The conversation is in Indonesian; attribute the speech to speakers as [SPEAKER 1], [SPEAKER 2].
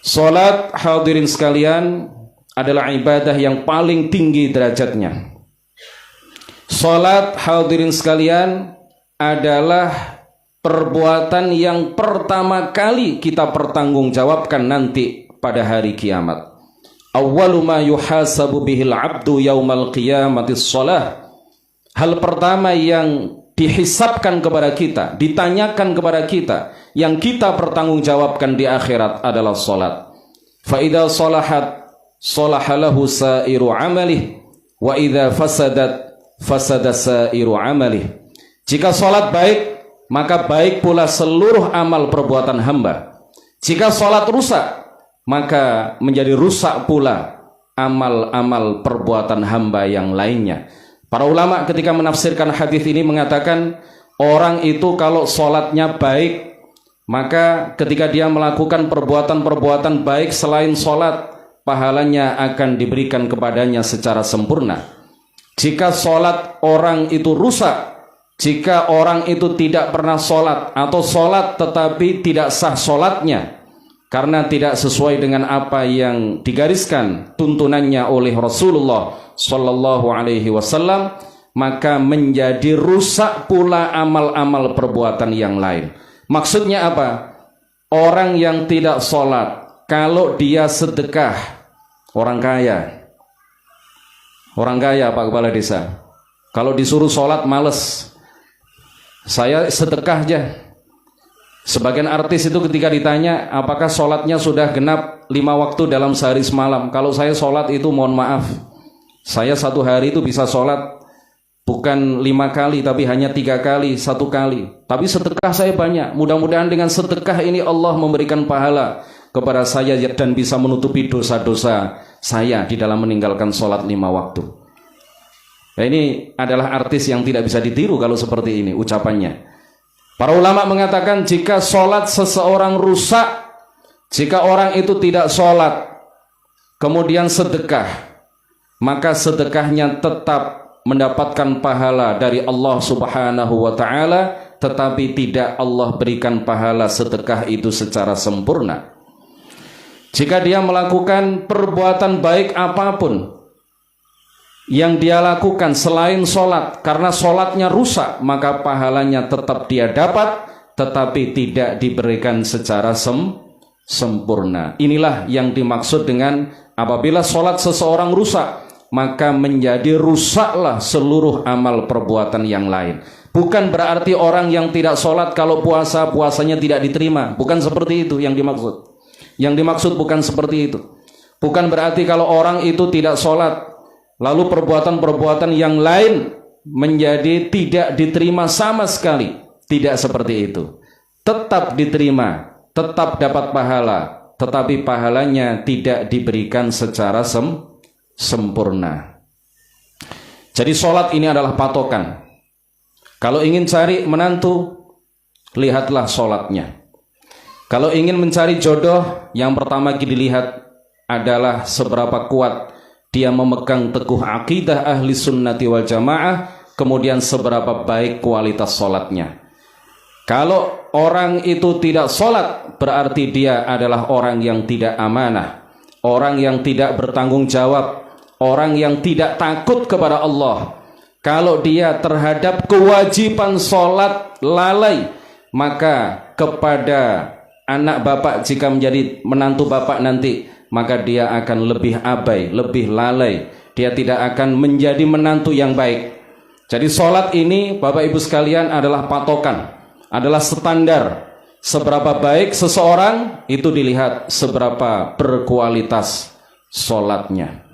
[SPEAKER 1] Salat, hadirin sekalian, adalah ibadah yang paling tinggi derajatnya. Salat, hadirin sekalian, adalah perbuatan yang pertama kali kita pertanggungjawabkan nanti pada hari kiamat. Awwalu ma yuhasabu bihil abdu yaumal qiyamati shalah. Hal pertama yang dihisabkan kepada kita, ditanyakan kepada kita, yang kita pertanggungjawabkan di akhirat adalah salat. Fa idza salahat salaha lahu sairu amalih wa idza fasadat fasada sairu amalih. Jika salat baik, maka baik pula seluruh amal perbuatan hamba. Jika salat rusak, maka menjadi rusak pula amal-amal perbuatan hamba yang lainnya. Para ulama ketika menafsirkan hadis ini mengatakan, orang itu kalau sholatnya baik, maka ketika dia melakukan perbuatan-perbuatan baik selain sholat, pahalanya akan diberikan kepadanya secara sempurna. Jika sholat orang itu rusak, jika orang itu tidak pernah sholat, atau sholat tetapi tidak sah sholatnya karena tidak sesuai dengan apa yang digariskan tuntunannya oleh Rasulullah Sallallahu Alaihi Wasallam, maka menjadi rusak pula amal-amal perbuatan yang lain. Maksudnya apa? Orang yang tidak sholat, kalau dia sedekah, orang kaya Pak Kepala Desa, kalau disuruh sholat males, saya sedekah aja. Sebagian artis itu ketika ditanya apakah sholatnya sudah genap 5 waktu dalam sehari semalam, kalau saya sholat itu mohon maaf, saya satu hari itu bisa sholat bukan 5 kali tapi hanya 3 kali, 1 kali, tapi sedekah saya banyak. Mudah-mudahan dengan sedekah ini Allah memberikan pahala kepada saya dan bisa menutupi dosa-dosa saya di dalam meninggalkan sholat 5 waktu. Nah, ini adalah artis yang tidak bisa ditiru kalau seperti ini ucapannya. Para ulama mengatakan jika sholat seseorang rusak, jika orang itu tidak sholat kemudian sedekah, maka sedekahnya tetap mendapatkan pahala dari Allah Subhanahu wa ta'ala, tetapi tidak Allah berikan pahala sedekah itu secara sempurna. Jika dia melakukan perbuatan baik apapun yang dia lakukan selain sholat, karena sholatnya rusak, maka pahalanya tetap dia dapat, tetapi tidak diberikan secara sempurna. Inilah yang dimaksud dengan apabila sholat seseorang rusak, maka menjadi rusaklah seluruh amal perbuatan yang lain. Bukan berarti orang yang tidak sholat kalau puasa, puasanya tidak diterima. Bukan seperti itu yang dimaksud. Yang dimaksud bukan seperti itu. Bukan berarti kalau orang itu tidak sholat lalu perbuatan-perbuatan yang lain menjadi tidak diterima sama sekali. Tidak seperti itu. Tetap diterima, tetap dapat pahala, tetapi pahalanya tidak diberikan secara sempurna. Jadi sholat ini adalah patokan. Kalau ingin cari menantu, lihatlah sholatnya. Kalau ingin mencari jodoh, yang pertama dilihat adalah seberapa kuat dia memegang teguh akidah ahli sunnati wal jamaah, kemudian seberapa baik kualitas sholatnya. Kalau orang itu tidak sholat, berarti dia adalah orang yang tidak amanah, orang yang tidak bertanggung jawab, orang yang tidak takut kepada Allah. Kalau dia terhadap kewajiban sholat lalai, maka kepada anak bapak jika menjadi menantu bapak nanti, maka dia akan lebih abai, lebih lalai. Dia tidak akan menjadi menantu yang baik. Jadi sholat ini Bapak Ibu sekalian adalah patokan, adalah standar. Seberapa baik seseorang itu dilihat seberapa berkualitas sholatnya.